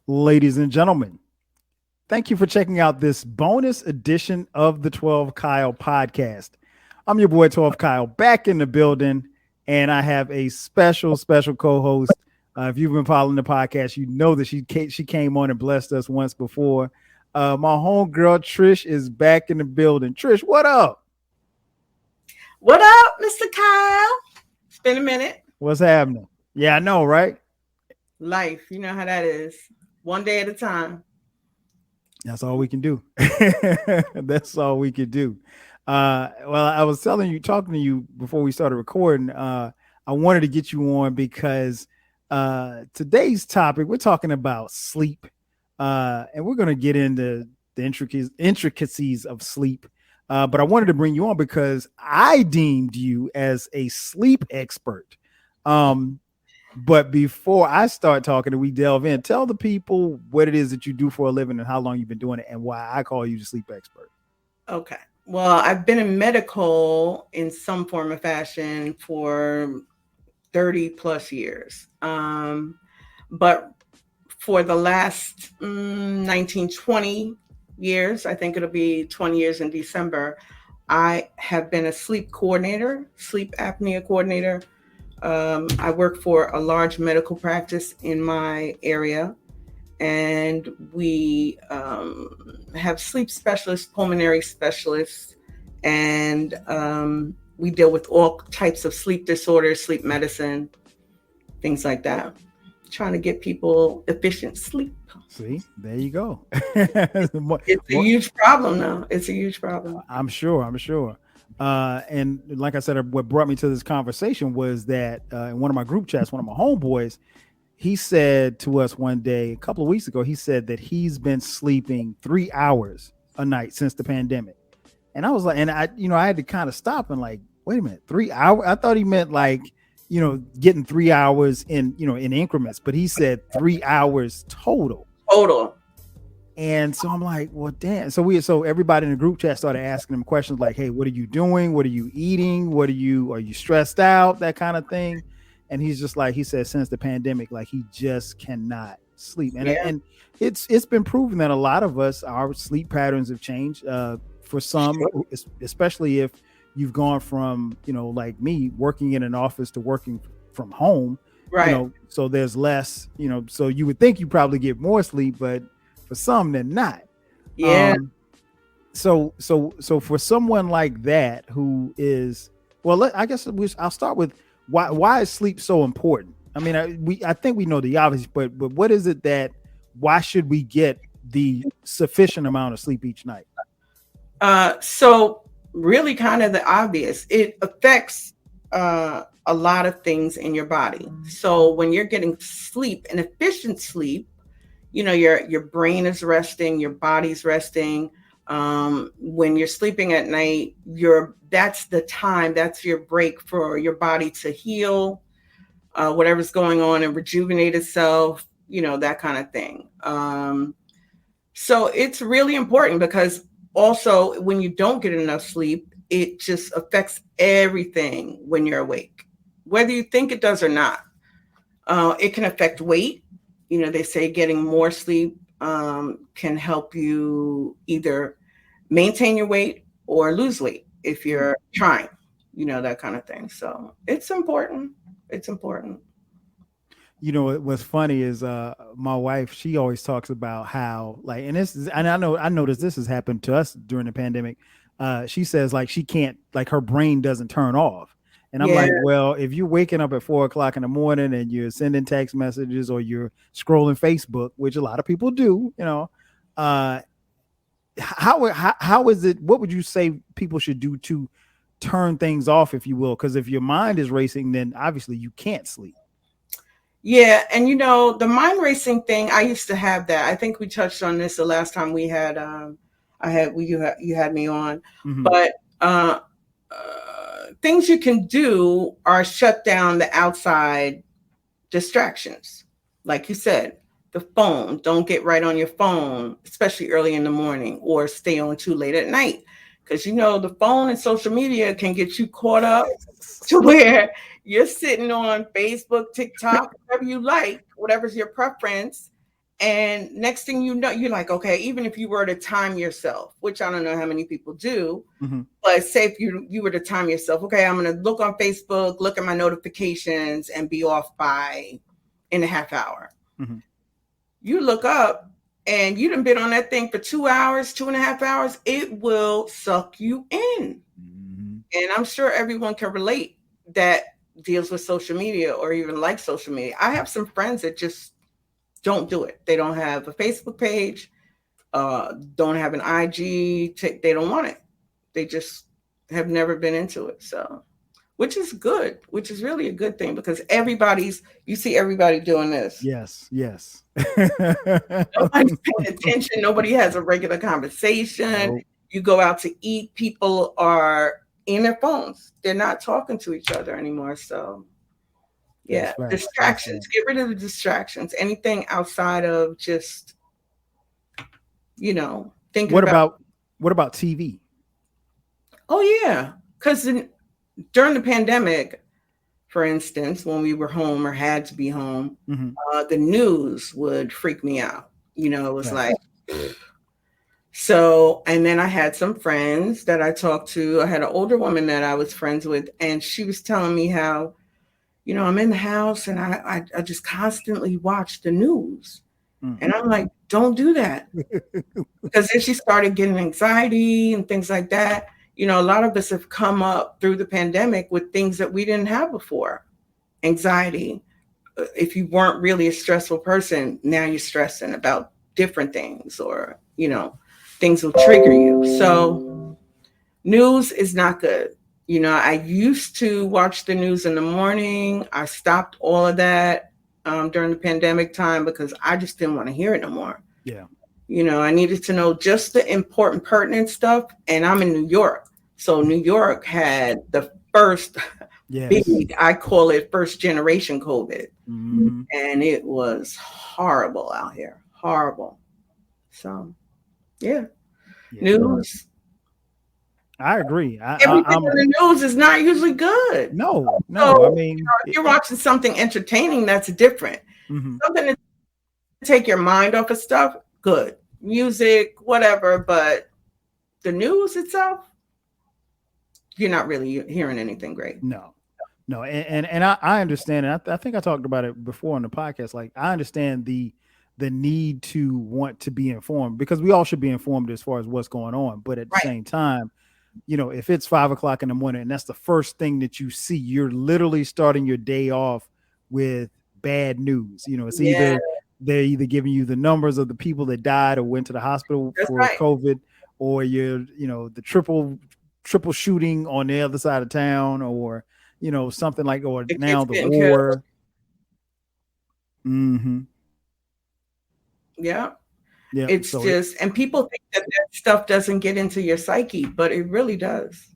Ladies and gentlemen, thank you for checking out this bonus edition of the 12 Kyle podcast. I'm your boy 12 Kyle back in the building, and I have a special co-host. If you've been following the podcast, you know that she came on and blessed us once before. My homegirl Trish is back in the building. Trish, what up? What up, Mr. Kyle? It's been a minute. What's happening? Yeah, I know, right? Life, you know how that is. One day at a time. That's all we can do. That's all we can do. Well, I was talking to you before we started recording. I wanted to get you on because today's topic, we're talking about sleep. And we're going to get into the intricacies of sleep. But I wanted to bring you on because I deemed you as a sleep expert. But before I start talking and we delve in, tell the people what it is that you do for a living and how long you've been doing it and why I call you the sleep expert. Okay. Well, I've been in medical in some form or fashion for 30 plus years. But for the last 19, 20 years, I think it'll be 20 years in December, I have been a sleep apnea coordinator. I work for a large medical practice in my area, and we have sleep specialists, pulmonary specialists, and we deal with all types of sleep disorders, sleep medicine, things like that. Trying to get people efficient sleep. See, there you go. It's a huge problem now. It's a huge problem. I'm sure. And like I said, what brought me to this conversation was that in one of my group chats, one of my homeboys, he said to us one day, a couple of weeks ago, he said that he's been sleeping 3 hours a night since the pandemic. And I was like, and I had to kind of stop and like, wait a minute, 3 hours? I thought he meant like, getting 3 hours in increments, but he said 3 hours total. And so I'm like, well, damn. So everybody in the group chat started asking him questions like, hey, what are you doing? What are you eating? Are you stressed out? That kind of thing. And he's just like, he said, since the pandemic, like he just cannot sleep. And it's been proven that a lot of us, our sleep patterns have changed. For some, especially if you've gone from, like me, working in an office to working from home, right? So there's less, so you would think you probably get more sleep, but for some, they're not. Yeah. So for someone like that who is, well, I guess I'll start with why is sleep so important? I mean, I think we know the obvious, but what is it why should we get the sufficient amount of sleep each night? So really kind of the obvious. It affects a lot of things in your body. So when you're getting sleep, an efficient sleep, your brain is resting, your body's resting. When you're sleeping at night, that's the time, that's your break for your body to heal, whatever's going on and rejuvenate itself, that kind of thing. So it's really important because also when you don't get enough sleep, it just affects everything when you're awake, whether you think it does or not. It can affect weight. They say getting more sleep can help you either maintain your weight or lose weight if you're trying, that kind of thing. So it's important. What's funny is my wife, she always talks about how like, and I noticed this has happened to us during the pandemic. She says like she can't, like her brain doesn't turn off. And I'm like, well, if you're waking up at 4 o'clock in the morning and you're sending text messages or you're scrolling Facebook, which a lot of people do, how is it? What would you say people should do to turn things off, if you will? Because if your mind is racing, then obviously you can't sleep. Yeah, and the mind racing thing, I used to have that. I think we touched on this the last time we had you had me on, Mm-hmm. but things you can do are shut down the outside distractions. Like you said, the phone, don't get right on your phone, especially early in the morning, or stay on too late at night. Because the phone and social media can get you caught up to where you're sitting on Facebook, TikTok, whatever you like, whatever's your preference, And next thing you know, you're like, okay, even if you were to time yourself, which I don't know how many people do, Mm-hmm. but say if you were to time yourself, okay, I'm going to look on Facebook, look at my notifications, and be off by in a half hour. Mm-hmm. You look up and you done been on that thing for 2 hours, 2.5 hours, it will suck you in. Mm-hmm. And I'm sure everyone can relate that deals with social media or even like social media. I have some friends that just don't do it. They don't have a Facebook page, don't have an IG. They don't want it. They just have never been into it. So, which is good, which is really a good thing because you see everybody doing this. Yes, yes. Nobody's paying attention. Nobody has a regular conversation. Nope. You go out to eat, people are in their phones. They're not talking to each other anymore. So, That's yeah, facts. That's distractions. facts. Get rid of the distractions. Anything outside of just, thinking What about, about what about TV? oh, yeah. Because during the pandemic, for instance, when we were home or had to be home, Mm-hmm. the news would freak me out. It was like, Facts. so, and then I had some friends that I talked to. I had an older woman that I was friends with, and she was telling me how, I'm in the house and I just constantly watch the news. And I'm like, don't do that. Because then she started getting anxiety and things like that. A lot of us have come up through the pandemic with things that we didn't have before. Anxiety. If you weren't really a stressful person, now you're stressing about different things or, things will trigger you. So news is not good. I used to watch the news in the morning. I stopped all of that during the pandemic time because I just didn't want to hear it no more. Yeah. I needed to know just the important, pertinent stuff. And I'm in New York. So New York had the first Yes. big, I call it first generation COVID. Mm-hmm. And it was horrible out here. Horrible. So, yeah. Yeah. News. I agree. Everything I'm in the news is not usually good. no, no. I So, mean, if you're watching something entertaining, that's different. mm-hmm. Something to take your mind off of stuff, good. Music, whatever, but the news itself, you're not really hearing anything great. No, no, and I understand, and I think I talked about it before on the podcast. Like, I understand the need to want to be informed because we all should be informed as far as what's going on. But at the Right. same time, if it's 5 o'clock in the morning and that's the first thing that you see, you're literally starting your day off with bad news. It's Yeah, either they're either giving you the numbers of the people that died or went to the hospital that's for right. COVID, or the triple shooting on the other side of town, or something like, or The now kids the getting killed. war. Mm-hmm. Yeah. Yeah. It's So it just, and people think that stuff doesn't get into your psyche, but it really does.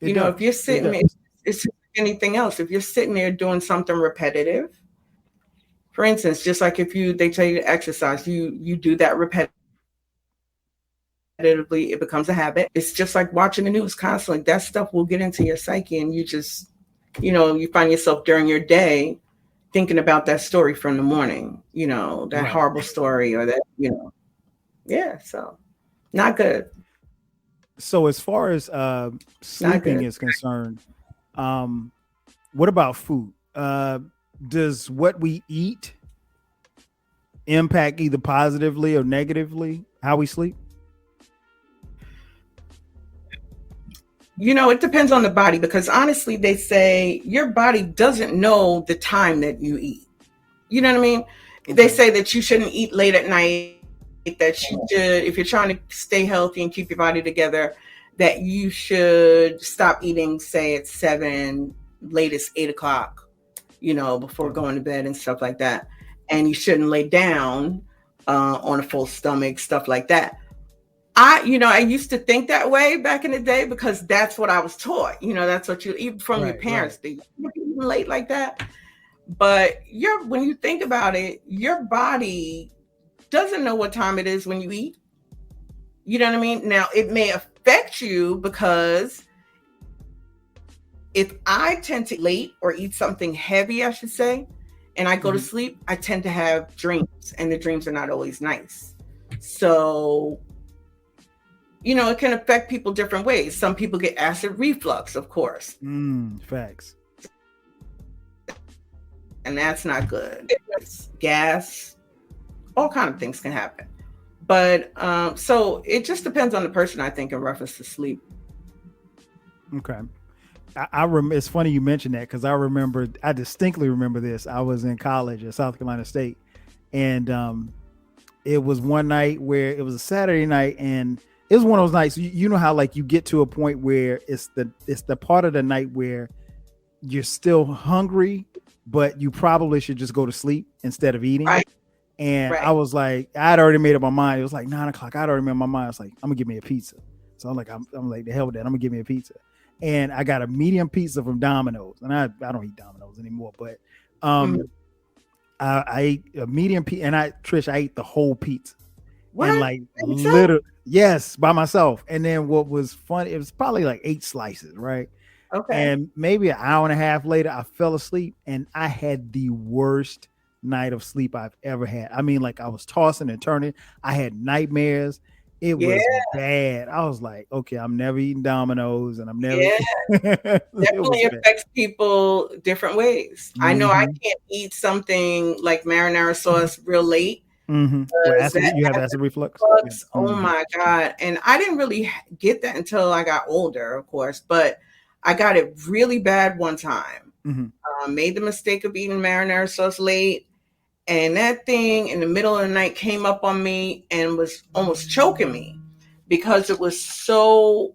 it If you're does. It sitting there, does. it's just like anything else. If you're sitting there doing something repetitive, for instance, just like if they tell you to exercise, you do that repetitively, it becomes a habit. It's just like watching the news constantly. That stuff will get into your psyche, and you just, you find yourself during your day thinking about that story from the morning, that Right. horrible story or that, yeah. So not good, So as far as not sleeping good. is concerned, what about food? Does what we eat impact either positively or negatively how we sleep? It depends on the body because honestly, they say your body doesn't know the time that you eat. You know what I mean? They Okay. say that you shouldn't eat late at night, that you should, if you're trying to stay healthy and keep your body together, that you should stop eating, say, at 7, latest 8 o'clock, before Okay. going to bed and stuff like that. And you shouldn't lay down on a full stomach, stuff like that. I used to think that way back in the day because that's what I was taught. That's what you eat from your Right. Right. parents. They eat late like that. But when you think about it, your body doesn't know what time it is when you eat. You know what I mean? Now it may affect you because if I tend to eat late or eat something heavy, I should say, and I go to Mhm. sleep, I tend to have dreams, and the dreams are not always nice. So, it can affect people different ways. Some people get acid reflux, of course, Facts. and that's not good. Gas, all kind of things can happen. But so it just depends on the person, I think, in reference to sleep. Okay. It's funny you mentioned that because I distinctly remember this. I was in college at South Carolina State, and it was one night where it was a Saturday night, and it was one of those nights. You know how like you get to a point where it's the part of the night where you're still hungry, but you probably should just go to sleep instead of eating. Right, And I right. was like, I'd already made up my mind. It was like 9 o'clock. I'd already made up my mind. I was like, I'm gonna give me a pizza. So I'm like, the hell with that. I'm gonna give me a pizza. And I got a medium pizza from Domino's. And I don't eat Domino's anymore, but Mhm. um I ate a medium pizza, and I ate the whole pizza, and What? like By yourself? literally, yes, by myself. And then what was funny, it was probably like 8 slices, right? Okay. And maybe an hour and a half later, I fell asleep, and I had the worst night of sleep I've ever had. I mean, like I was tossing and turning. I had nightmares. It Yeah, was bad. I was like, okay, I'm never eating Domino's, and I'm never. yeah. It Definitely was bad. affects people different ways. I know I Hmm. can't eat something like marinara sauce real late Well, because that you have acid acid reflux. Yeah. reflux, oh Hmm. my God. And I didn't really get that until I got older, of course, but I got it really bad one time. Hmm. Made the mistake of eating marinara sauce late, and that thing in the middle of the night came up on me and was almost choking me because it was so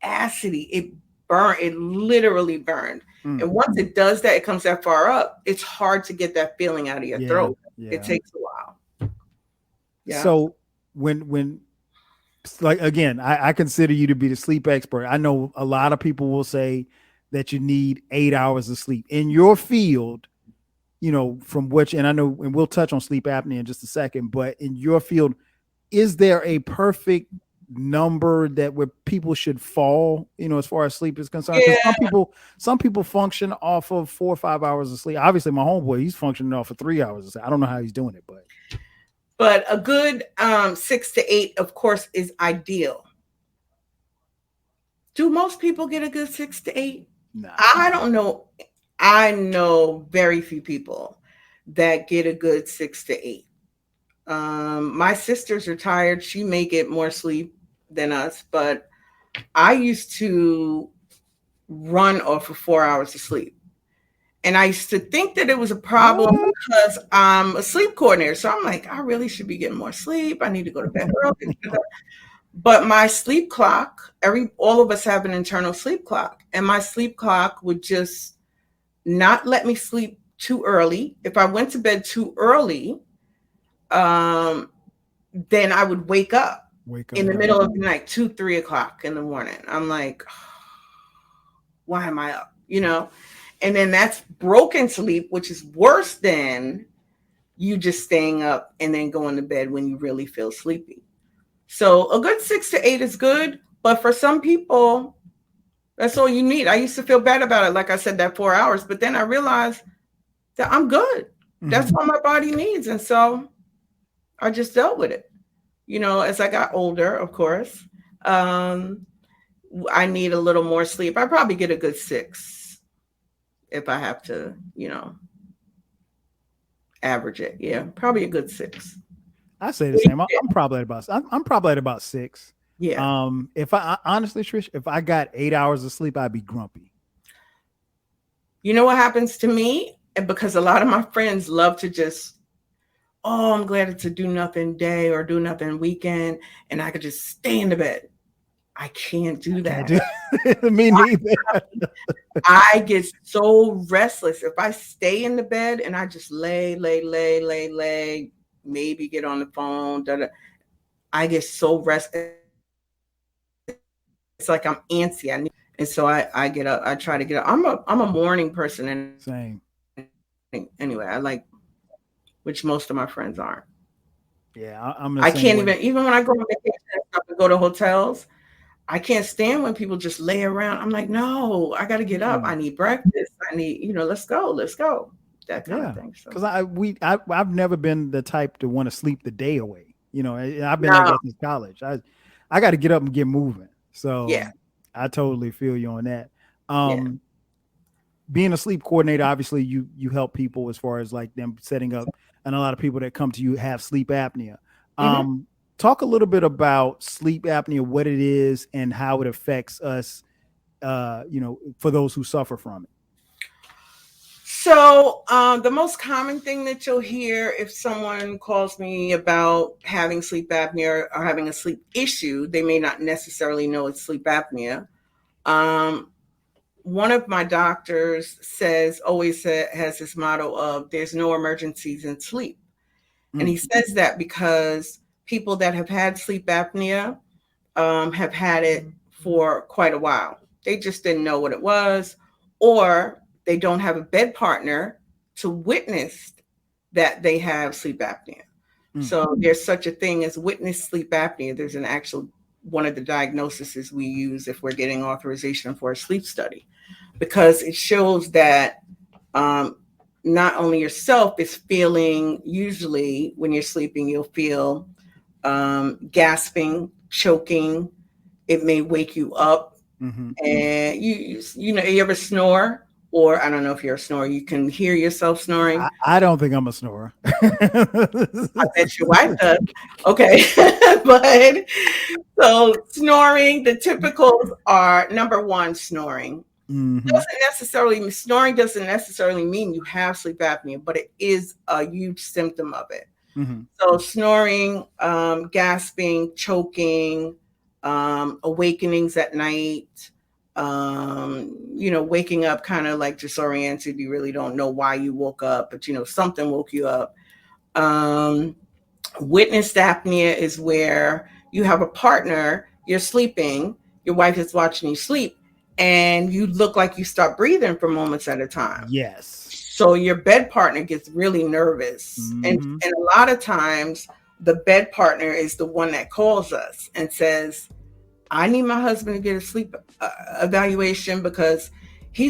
acidy. It burned, it literally burned. Mm. And once it does that, it comes that far up, it's hard to get that feeling out of your Yeah. throat. It Yeah. takes a while. Yeah. So when like again, I consider you to be the sleep expert. I know a lot of people will say that you need 8 hours of sleep in your field. From which, and I know, and we'll touch on sleep apnea in just a second. But in your field, is there a perfect number that where people should fall? As far as sleep is concerned, because Yeah. some people function off of 4 or 5 hours of sleep. Obviously, my homeboy, he's functioning off of 3 hours of sleep. I don't know how he's doing it, but But a good 6 to 8, of course, is ideal. Do most people get a good 6 to 8? nah. I don't know. I know very few people that get a good 6 to 8. My sister's retired. She may get more sleep than us, but I used to run off of 4 hours of sleep. And I used to think that it was a problem What? because I'm a sleep coordinator. So I'm like, I really should be getting more sleep. I need to go to bed early. But my sleep clock, all of us have an internal sleep clock, and my sleep clock would just not let me sleep too early. If I went to bed too early, um, then I would wake up Wake up, in the yeah. middle of the night, 2, 3 o'clock in the morning. I'm like, why am I up? And then that's broken sleep, which is worse than you just staying up and then going to bed when you really feel sleepy. So a good 6 to 8 is good, but for some people, that's all you need. I used to feel bad about it, like I said, that 4 hours, but then I realized that I'm good. That's Hmm. all my body needs, and so I just dealt with it. As I got older, of course, um, I need a little more sleep. I probably get a good 6 if I have to, average it. Yeah, probably a good 6. I say the same. I'm probably at about 6. Yeah. If honestly, Trish, if I got 8 hours of sleep, I'd be grumpy. You know what happens to me? And because a lot of my friends love to just, oh, I'm glad it's a do nothing day or do nothing weekend, and I could just stay in the bed. I can't I do can't that. do. Me neither. I get so restless if I stay in the bed and I just lay, maybe get on the phone. Da, da. I get so restless. It's like I'm antsy. I need to get up, and so I get up. I try to get up. I'm a morning person anyway. I like Same. which most of my friends aren't. Yeah, I can't I'm the even same when I way. go on vacation and stuff and go to hotels, I can't stand when people just lay around. I'm like, no, I got to get up. I Mm-mm. need breakfast. I need, let's go, let's go. that kind of Yeah, thing. So because I've never been the type to want to sleep the day away. I've been like no, that since college. I got to get up and get moving. yeah, So I totally feel you on that. yeah. Um, being a sleep coordinator, obviously you help people as far as like them setting up, and a lot of people that come to you have sleep apnea. Hmm. Um, talk a little bit about sleep apnea, what it is, and how it affects us. For those who suffer from it. So, the most common thing that you'll hear if someone calls me about having sleep apnea or having a sleep issue, they may not necessarily know it's sleep apnea. Um, One of my doctors has this motto of there's no emergencies in sleep. And he Mm, says that because people that have had sleep apnea have had it for quite a while. They just didn't know what it was, or they don't have a bed partner to witness that they have sleep apnea. mm, So there's such a thing as witness sleep apnea. There's an actual one of the diagnoses we use if we're getting authorization for a sleep study, because it shows that um, not only yourself is feeling, usually when you're sleeping, you'll feel gasping, choking. It may wake you up, mm-hmm. and you ever snore, or I don't know if you're a snorer. You can hear yourself snoring. I don't think I'm a snorer. I bet your wife does. Okay, but so snoring, the typicals are number one, snoring. Hmm. Snoring doesn't necessarily mean you have sleep apnea, but it is a huge symptom of it. Hmm. So snoring, gasping, choking, awakenings at night, waking up kind of like disoriented. You really don't know why you woke up, but something woke you up. Um, Witnessed apnea is where you have a partner, you're sleeping, your wife is watching you sleep, and you look like you stop breathing for moments at a time. Yes. So your bed partner gets really nervous. Hmm. And a lot of times the bed partner is the one that calls us and says, I need my husband to get a sleep evaluation because he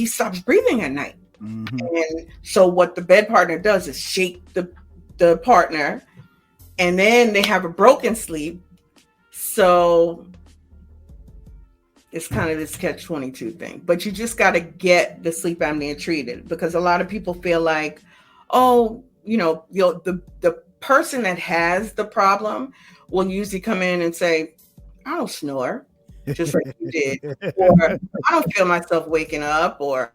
stops breathing at night. Hmm. And so what the bed partner does is shake the partner, and then they have a broken sleep. So it's kind of this catch-22 thing. But you just got to get the sleep apnea treated, because a lot of people feel like, oh, the person that has the problem will usually come in and say, I don't snore, just like you did. Or I don't feel myself waking up, or,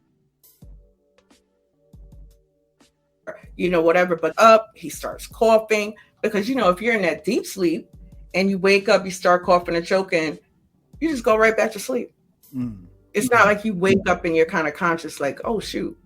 whatever. But he starts coughing, because, if you're in that deep sleep and you wake up, you start coughing and choking, you just go right back to sleep. Mm. It's not like you wake up and you're kind of conscious, like, oh, shoot,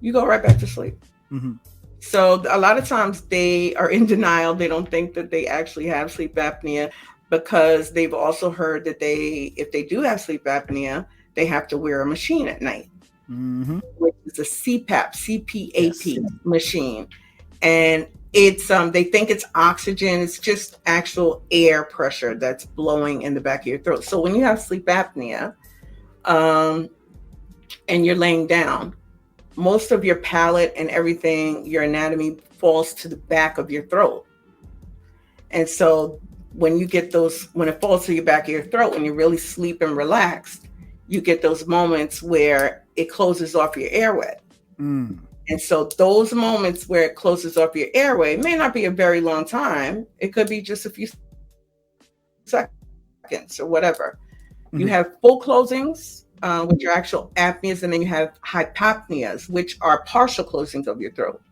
you go right back to sleep. Hmm. So a lot of times they are in denial. They don't think that they actually have sleep apnea, because they've also heard that if they do have sleep apnea, they have to wear a machine at night, Hmm. which is a CPAP, CPAP Yes. machine. And it's they think it's oxygen. It's just actual air pressure that's blowing in the back of your throat. So when you have sleep apnea, um, and you're laying down, most of your palate and everything, your anatomy falls to the back of your throat. And so when it falls to your back of your throat, when you're really sleep and relaxed, you get those moments where it closes off your airway. Mm. And so those moments where it closes off your airway may not be a very long time. It could be just a few seconds or whatever. You Hmm. have full closings, which are actual apneas, and then you have hypopneas, which are partial closings of your throat.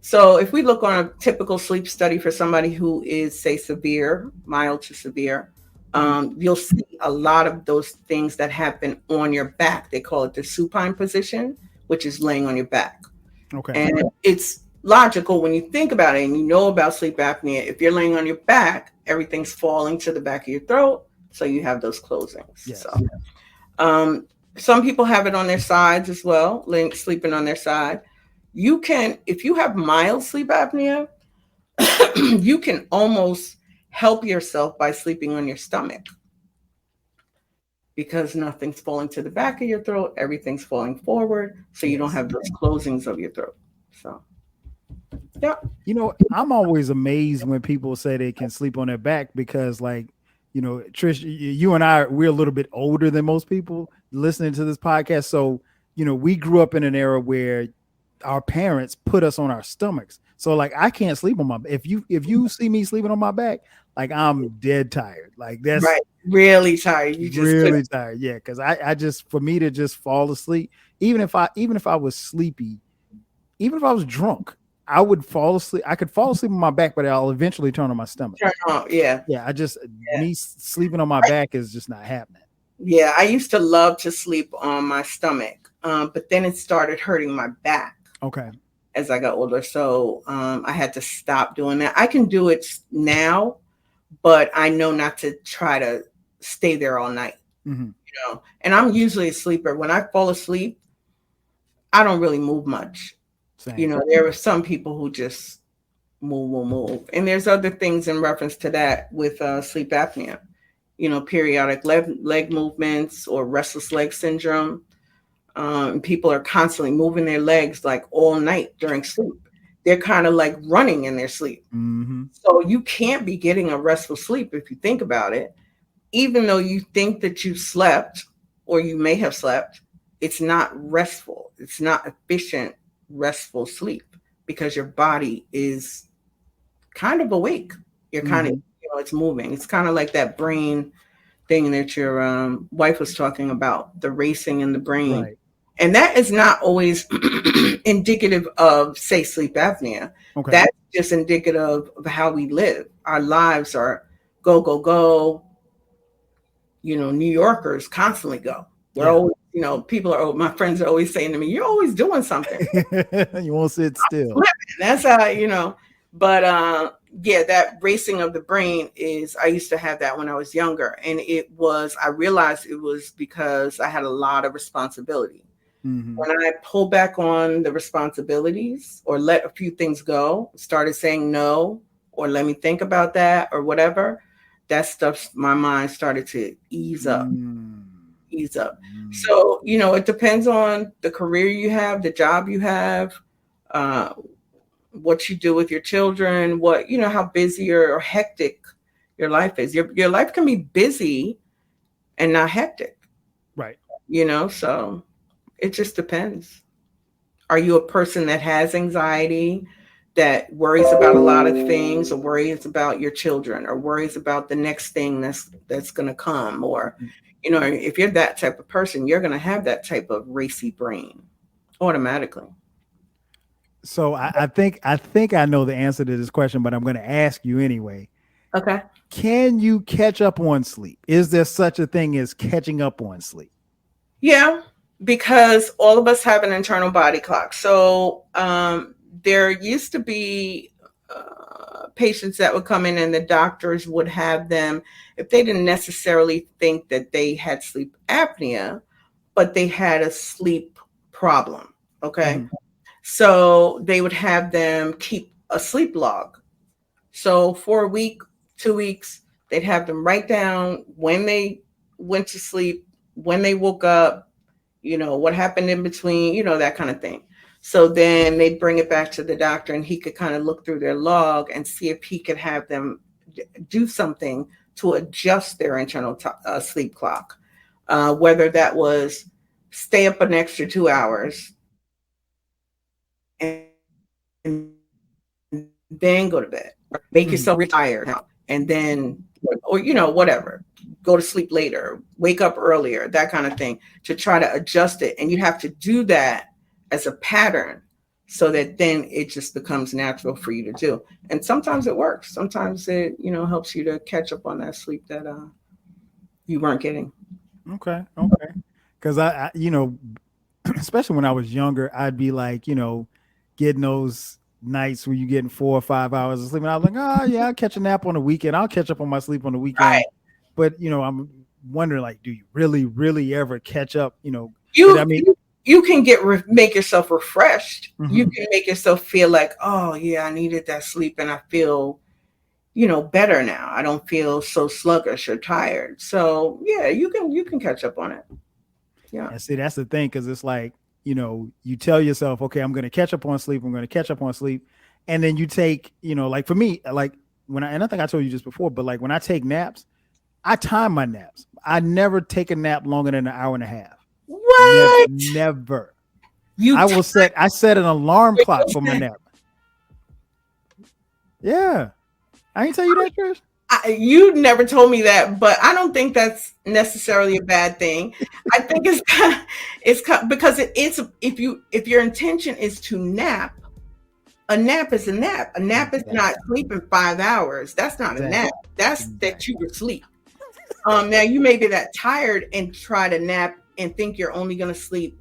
So if we look on a typical sleep study for somebody who is, say, severe, mild to severe, Hmm. you'll see a lot of those things that happen on your back. They call it the supine position, which is laying on your back. Okay. And it's logical when you think about it and you know about sleep apnea. If you're laying on your back, everything's falling to the back of your throat. So you have those closings. So Yes. some people have it on their sides as well, sleeping on their side. If you have mild sleep apnea, you can almost help yourself by sleeping on your stomach. because nothing's falling to the back of your throat, everything's falling forward, so you don't Yes. have those closings of your throat. So, yeah. I'm always amazed when people say they can sleep on their back because, like, Trish, you and I, we're a little bit older than most people listening to this podcast. So, we grew up in an era where our parents put us on our stomachs. So, like, I can't sleep on my. If you see me sleeping on my back, like, I'm dead tired. Like, that's Right. Really tired. You just couldn't. really tired. Yeah, because I just, for me to just fall asleep, even if I was sleepy, even if I was drunk, I would fall asleep. I could fall asleep on my back, but I'll eventually turn on my stomach. Turn on. Yeah. Yeah, Yeah. me sleeping on my back is just not happening. Yeah. I used to love to sleep on my stomach, but then it started hurting my back Okay. as I got older. So I had to stop doing that. I can do it now, but I know not to try to stay there all night. Mm-hmm. And I'm usually a sleeper. When I fall asleep, I don't really move much. Same. There are some people who just move. And there's other things in reference to that with sleep apnea, periodic leg movements or restless leg syndrome. People are constantly moving their legs like all night during sleep. They're kind of like running in their sleep. Mm-hmm. So you can't be getting a restful sleep if you think about it. Even though you think that you slept or you may have slept, it's not restful. It's not efficient, restful sleep because your body is kind of awake. You're kind of, Mm-hmm. it's moving. It's kind of like that brain thing that your wife was talking about, the racing in the brain. Right. And that is not always indicative of, say, sleep apnea. Okay. That's just indicative of how we live. Our lives are go, go, go. New Yorkers constantly go. We're Yeah. always, people my friends are always saying to me, you're always doing something. You won't sit still. That's how. But yeah, that racing of the brain I used to have that when I was younger. And I realized it was because I had a lot of responsibility. Mm-hmm. When I pulled back on the responsibilities or let a few things go, started saying no, or let me think about that or whatever, that stuff, my mind started to ease up. Ease up. So, it depends on the career you have, the job you have, what you do with your children, how busy or hectic your life is. Your life can be busy and not hectic, Right. so it just depends. Are you a person that has anxiety, that worries about a lot of things, or worries about your children, or worries about the next thing that's going to come? Or, if you're that type of person, you're going to have that type of racy brain automatically. So I think I know the answer to this question, but I'm going to ask you anyway. Okay. Can you catch up on sleep? Is there such a thing as catching up on sleep? Yeah, because all of us have an internal body clock. So there used to be patients that would come in and the doctors would have them, if they didn't necessarily think that they had sleep apnea, but they had a sleep problem. Okay. Mm-hmm. So they would have them keep a sleep log. So for a week, 2 weeks, they'd have them write down when they went to sleep, when they woke up, what happened in between, that kind of thing. So then they'd bring it back to the doctor and he could kind of look through their log and see if he could have them do something to adjust their internal sleep clock. Whether that was stay up an extra 2 hours and then go to bed, make yourself really tired and then, or, whatever, go to sleep later, wake up earlier, that kind of thing, to try to adjust it. And you have to do that as a pattern so that then it just becomes natural for you to do. And sometimes it works. Sometimes it, helps you to catch up on that sleep that you weren't getting. Okay. Okay. Because especially when I was younger, I'd be like, getting those nights where you getting 4 or 5 hours of sleep. And I was like, oh yeah, I'll catch a nap on the weekend. I'll catch up on my sleep on the weekend. Right. But I'm wondering, like, do you really, really ever catch up? But I You mean, you can make yourself refreshed. You mhm. can make yourself feel like, oh yeah, I needed that sleep and I feel, better now. I don't feel so sluggish or tired. So yeah, you can catch up on it. Yeah. And see, that's the thing, because it's like, you tell yourself, okay, I'm going to catch up on sleep. I'm going to catch up on sleep. And then you take, like for me, like and I think I told you just before, but like when I take naps, I time my naps. I never take a nap longer than an hour and a half. Never, What? never. You I set an alarm clock for my nap. Yeah. I ain't tell you that, Trish. you never told me that, but I don't think that's necessarily a bad thing. I think because it's if your intention is to nap, a nap is a nap. A nap is not sleeping 5 hours. That's not a nap. That's that you were asleep. Now you may be that tired and try to nap and think you're only going to sleep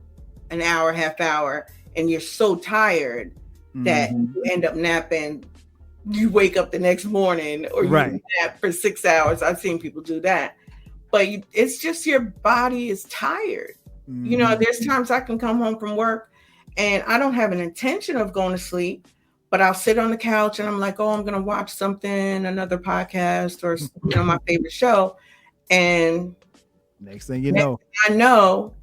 an hour, half hour, and you're so tired that you end up napping. You wake up the next morning, or you nap for 6 hours. I've seen people do that, but it's just your body is tired. There's times I can come home from work and I don't have an intention of going to sleep, but I'll sit on the couch and I'm like, oh, I'm going to watch something, another podcast, or my favorite show. And next thing you know, I know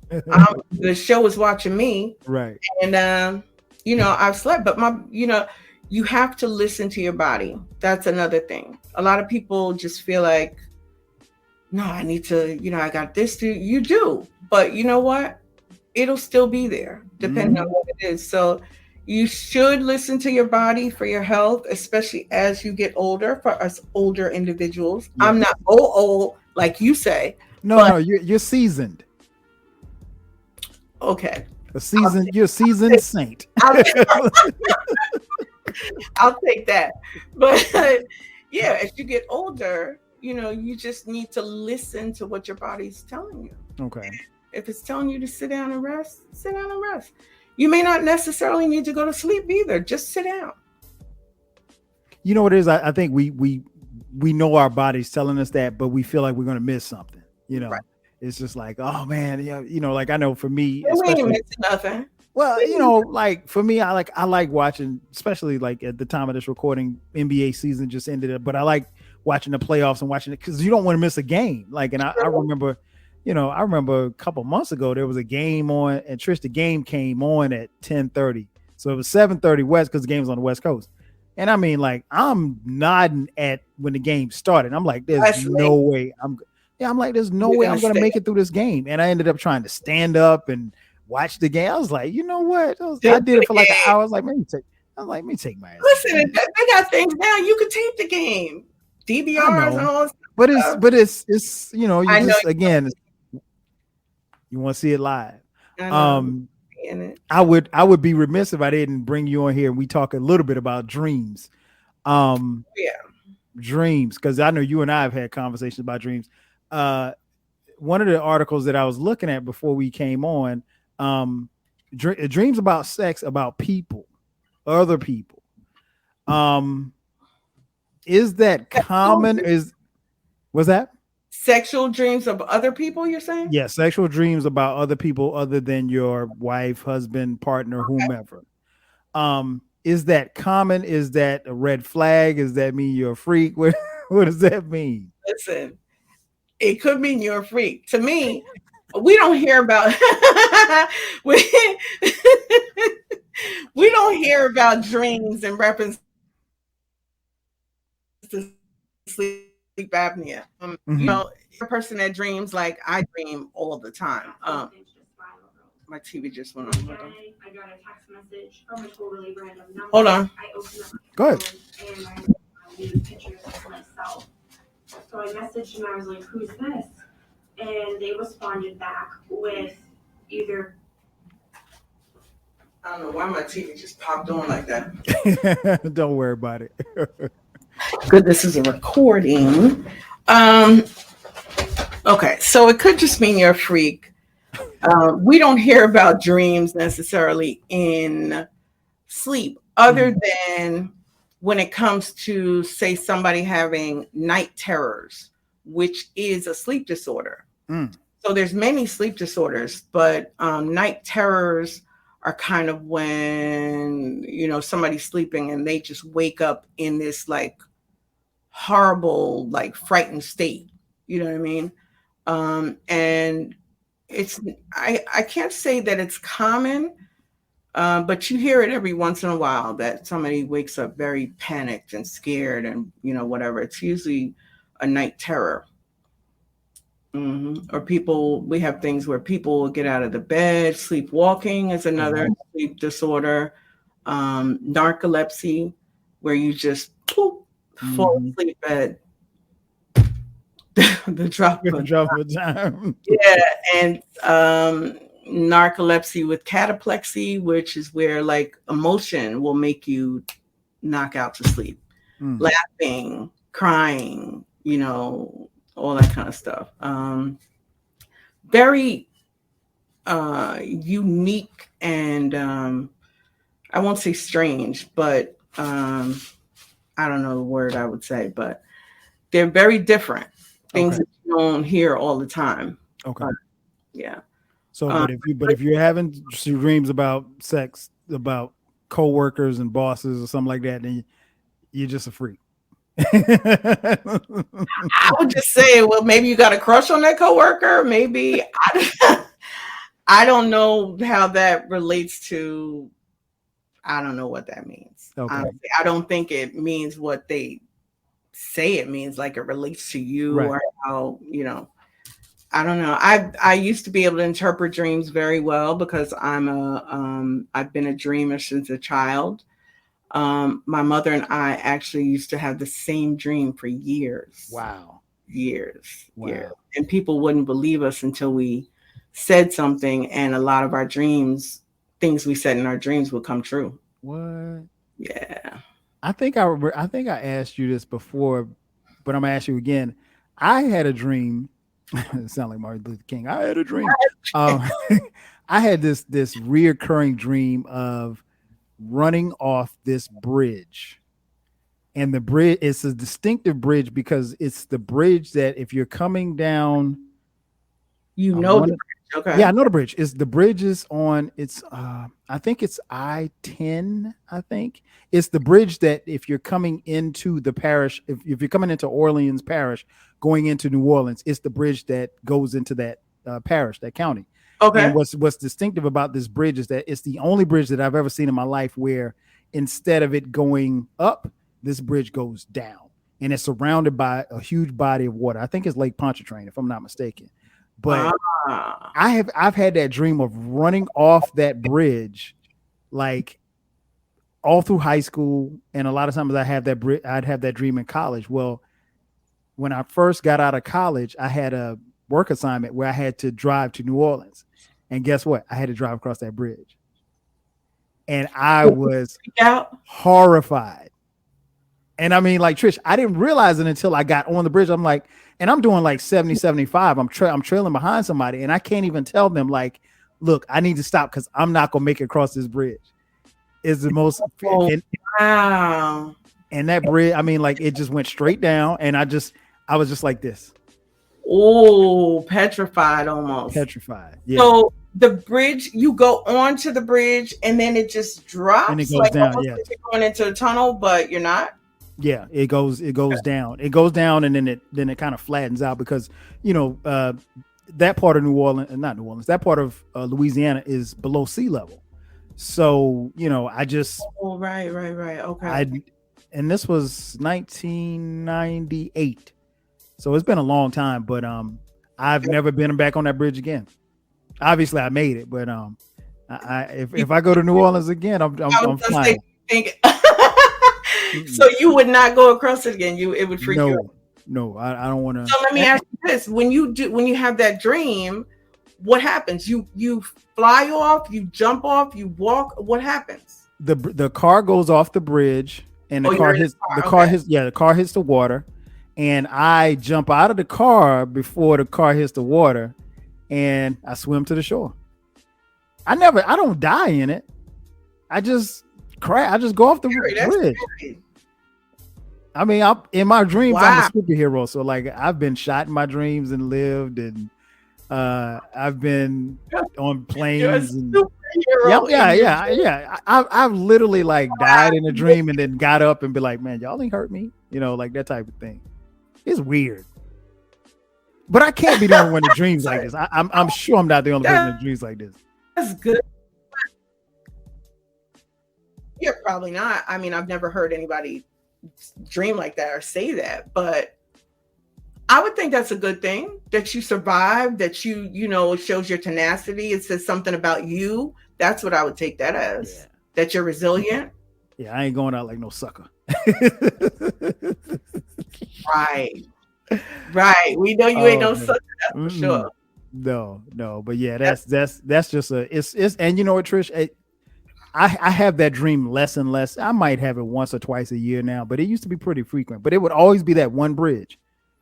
the show is watching me. Right. And, I've slept, but you have to listen to your body. That's another thing. A lot of people just feel like, no, I need to, I got this to, you do. But you know what? It'll still be there depending on what it is. So you should listen to your body for your health, especially as you get older, for us older individuals. Yes. I'm not old like you say. No, you're seasoned. Okay. You're a seasoned saint. I'll take that. But yeah, as you get older, you just need to listen to what your body's telling you. Okay. If it's telling you to sit down and rest, sit down and rest. You may not necessarily need to go to sleep either. Just sit down. You know what it is? I think we know our body's telling us that, but we feel like we're going to miss something. Right. It's just like, oh man, like I know for me, we ain't missing nothing. Well, like for me, I like watching, especially like at the time of this recording, NBA season just ended up, but I like watching the playoffs and watching it because you don't want to miss a game. Like, and I remember, a couple months ago there was a game on, and Trish, the game came on at 10:30, so it was 7:30 West because the game was on the West Coast. And I mean, like, I'm nodding at when the game started. I'm like, there's no way I'm going to make it through this game. And I ended up trying to stand up and watch the game. I was like, you know what? I did it for like an hour. I was like, let me take my ass. Listen, they got things now. You can tape the game, DVRs and all. But it's again, you want to see it live. I would be remiss if I didn't bring you on here and we talk a little bit about dreams. Dreams, because I know you and I have had conversations about dreams. One of the articles that I was looking at before we came on, dreams about sex, about people, other people. Is that common? Was that sexual dreams of other people? You're saying? Yeah, sexual dreams about other people other than your wife, husband, partner, whomever. Is that common? Is that a red flag? Does that mean you're a freak? What does that mean? Listen, it could mean you're a freak. To me, we don't hear about we don't hear about dreams in reference to sleep apnea. A person that dreams like I dream all the time. My TV just went on. I got a text message from a totally random number. Hold on. I opened up Go ahead. And I needed pictures of myself. So I messaged and I was like, who's this? And they responded back with either. I don't know why my TV just popped on like that. Don't worry about it. Good, this is a recording. Okay, so it could just mean you're a freak. We don't hear about dreams necessarily in sleep, other than when it comes to, say, somebody having night terrors, which is a sleep disorder. So there's many sleep disorders, but night terrors are kind of when, somebody's sleeping and they just wake up in this like horrible, like frightened state. You know what I mean? And it's I can't say that it's common, but you hear it every once in a while that somebody wakes up very panicked and scared, and whatever. It's usually a night terror. Or people, we have things where people will get out of the bed. Sleepwalking is another sleep disorder. Narcolepsy, where you just fall asleep at the drop of a time. Yeah, and narcolepsy with cataplexy, which is where like emotion will make you knock out to sleep, laughing, crying, all that kind of stuff. Very unique and I won't say strange, but I don't know the word I would say, but they're very different things that you don't hear all the time. Okay. Yeah. So, but if you're having dreams about sex, about coworkers and bosses or something like that, then you're just a freak. I would just say, well, maybe you got a crush on that coworker. Maybe I don't know how that relates to. I don't know what that means. Okay. Honestly, I don't think it means what they say it means, like it relates to you or how, I don't know. I used to be able to interpret dreams very well because I've been a dreamer since a child. My mother and I actually used to have the same dream for years. Wow. Years. And people wouldn't believe us until we said something, and a lot of our dreams, things we said in our dreams, would come true. What? Yeah. I think I asked you this before, but I'm gonna ask you again. I had a dream. It sounds like Martin Luther King. I had a dream. I had this reoccurring dream of running off this bridge, and the bridge, it's a distinctive bridge because it's the bridge that if you're coming down, the bridge. Okay. Yeah, I know the bridge. The bridge is on. It's I think it's I-10. I think it's the bridge that if you're coming into the parish, if you're coming into Orleans Parish, going into New Orleans, it's the bridge that goes into that parish, that county. Okay. And what's distinctive about this bridge is that it's the only bridge that I've ever seen in my life where instead of it going up, this bridge goes down, and it's surrounded by a huge body of water. I think it's Lake Pontchartrain, if I'm not mistaken. But I've had that dream of running off that bridge, like all through high school, and a lot of times I'd have that dream in college. Well, when I first got out of college, I had a work assignment where I had to drive to New Orleans, and guess what? I had to drive across that bridge, and I was horrified. And I mean, like Trish, I didn't realize it until I got on the bridge. I'm like, and I'm doing like 70, 75. I'm trailing behind somebody, and I can't even tell them, like, look, I need to stop because I'm not gonna make it across this bridge. It's the most wow. And that bridge, I mean, like it just went straight down, and I was just like this. Oh, petrified almost. Petrified. Yeah. So the bridge, you go onto the bridge and then it just drops. And it goes down. Yeah. Like you're going into a tunnel, but you're not. Yeah, it goes down. It goes down, and then it kind of flattens out because that part of that part of Louisiana is below sea level. So I just right. Okay. And this was 1998, so it's been a long time. But I've never been back on that bridge again. Obviously, I made it, but if I go to New Orleans again, I'm flying. So you would not go across it again. It would freak you out. No, I don't want to. So let me ask you this: when you have that dream, what happens? You fly off, you jump off, you walk. What happens? The car goes off the bridge, and the car hits the water, and I jump out of the car before the car hits the water, and I swim to the shore. I don't die in it. I just crash. I just go off the bridge. I mean, in my dreams, I'm a superhero. So like, I've been shot in my dreams and lived, and I've been on planes. superhero in your dream. I've literally like died in a dream and then got up and be like, man, y'all ain't hurt me, like that type of thing. It's weird, but I can't be the only one that dreams like this. I'm sure I'm not the only person that dreams like this. That's good. You're probably not. I mean, I've never heard anybody dream like that or say that, but I would think that's a good thing that you survived, that it shows your tenacity. It says something about you. That's what I would take that as, that you're resilient. Yeah, I ain't going out like no sucker. Right. We know you ain't no sucker, that's for sure. No, but yeah, that's just it's and you know what, Trish, I have that dream less and less. I might have it once or twice a year now, but it used to be pretty frequent. But it would always be that one bridge,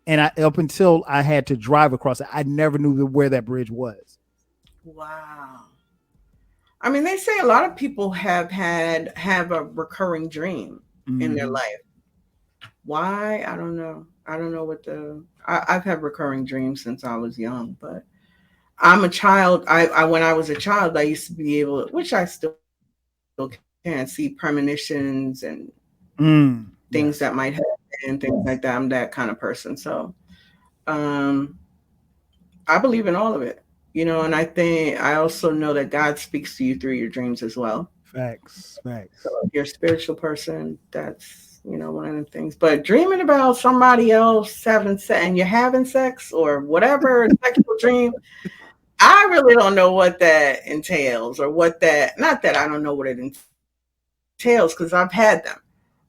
and up until I had to drive across it, I never knew where that bridge was. Wow. I mean, they say a lot of people have a recurring dream in their life. Why? I don't know. I don't know I've had recurring dreams since I was young, but I'm a child. When I was a child, I used to be able, which I still can, see premonitions and things that might happen and things like that. I'm that kind of person. So I believe in all of it, and I also know that God speaks to you through your dreams as well. Facts. So if you're a spiritual person, that's, one of the things. But dreaming about somebody else and you're having sex or whatever sexual dream, I really don't know what that entails or not that I don't know what it entails because I've had them,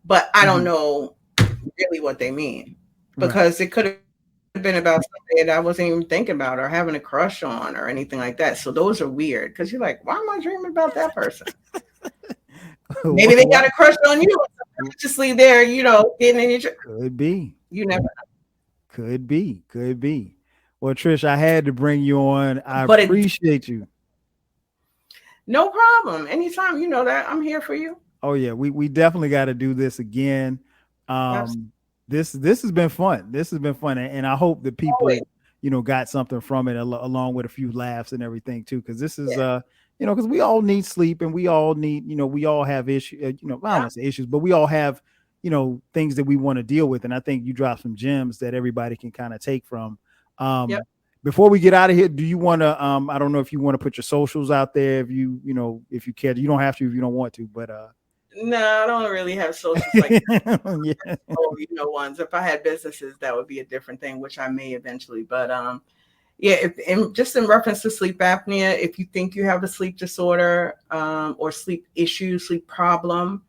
but I don't know really what they mean because it could have been about something that I wasn't even thinking about or having a crush on or anything like that. So those are weird because you're like, why am I dreaming about that person? Maybe they got a crush on you subconsciously there, getting in your Could be. You never know. Could be. Well, Trish, I had to bring you on. I appreciate you. No problem. Anytime, that I'm here for you. Oh yeah, we definitely got to do this again. This has been fun. And I hope that people, got something from it along with a few laughs and everything too. Because this is because we all need sleep and we all need, we all have issues. I don't want to say issues, but we all have, things that we want to deal with. And I think you dropped some gems that everybody can kind of take from. Before we get out of here, do you want to, I don't know if you want to put your socials out there, if you care, you don't have to, if you don't want to, but, no, I don't really have socials like that. Ones. If I had businesses, that would be a different thing, which I may eventually, but, just in reference to sleep apnea, if you think you have a sleep disorder, or sleep issue, sleep problem,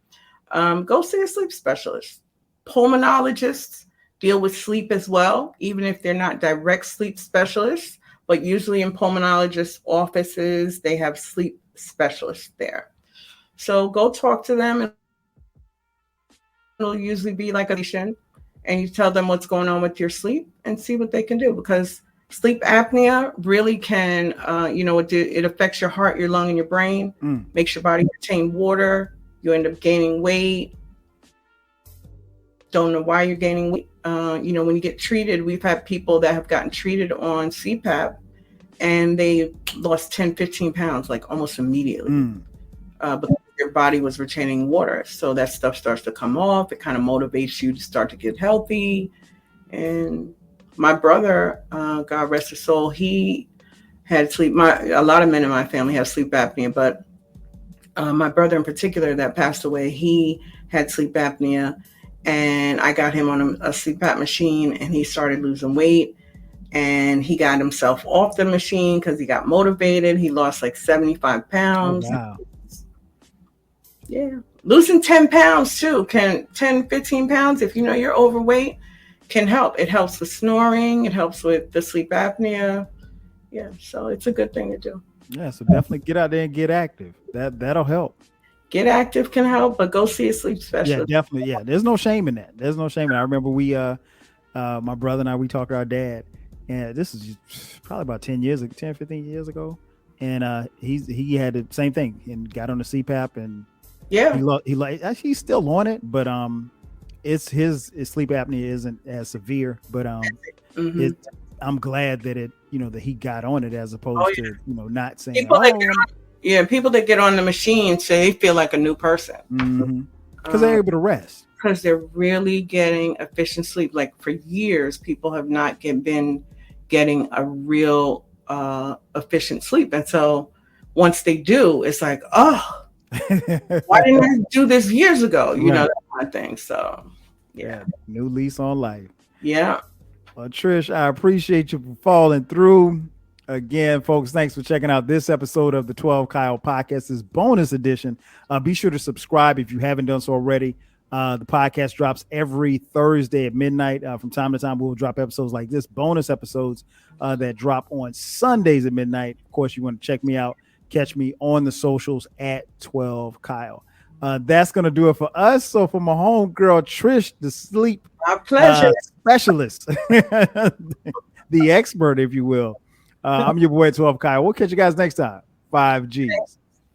go see a sleep specialist. Pulmonologists deal with sleep as well, even if they're not direct sleep specialists, but usually in pulmonologist offices, they have sleep specialists there. So go talk to them, and it'll usually be like a patient, and you tell them what's going on with your sleep and see what they can do, because sleep apnea really can, it affects your heart, your lung, and your brain, makes your body retain water. You end up gaining weight. Don't know why you're gaining weight. When you get treated, we've had people that have gotten treated on CPAP and they lost 10, 15 pounds, like almost immediately, because your body was retaining water. So that stuff starts to come off. It kind of motivates you to start to get healthy. And my brother, God rest his soul, he had sleep. A lot of men in my family have sleep apnea, but my brother in particular that passed away, he had sleep apnea. And I got him on a CPAP machine, and he started losing weight, and he got himself off the machine because he got motivated. He lost like 75 pounds. Oh, wow. Yeah. Losing 10 pounds too, 10, 15 pounds, if you're overweight, can help. It helps with snoring. It helps with the sleep apnea. Yeah. So it's a good thing to do. Yeah. So definitely get out there and get active. That'll help. Get active can help, but go see a sleep specialist. Yeah, definitely. Yeah, there's no shame in that. I remember we, my brother and I, we talked to our dad, and this is probably about 10, 15 years ago. And he had the same thing and got on the CPAP, and he's still on it, but it's his sleep apnea isn't as severe, but I'm glad that that he got on it as opposed to not saying. Yeah, people that get on the machine say they feel like a new person. Because they're able to rest. Because they're really getting efficient sleep. Like for years, people have not been getting a real efficient sleep. And so once they do, it's like, oh, why didn't I do this years ago? You know, that kind of thing. So, yeah. New lease on life. Yeah. Well, Trish, I appreciate you for falling through. Again, folks, thanks for checking out this episode of the 12 Kyle podcast, this bonus edition. Be sure to subscribe if you haven't done so already. The podcast drops every Thursday at midnight. From time to time, we'll drop episodes like this, bonus episodes that drop on Sundays at midnight. Of course, you want to check me out. Catch me on the socials at 12 Kyle. That's going to do it for us. So for my homegirl, Trish, the sleep specialist, the expert, if you will. I'm your boy, 12 Kyle. We'll catch you guys next time. 5Gs.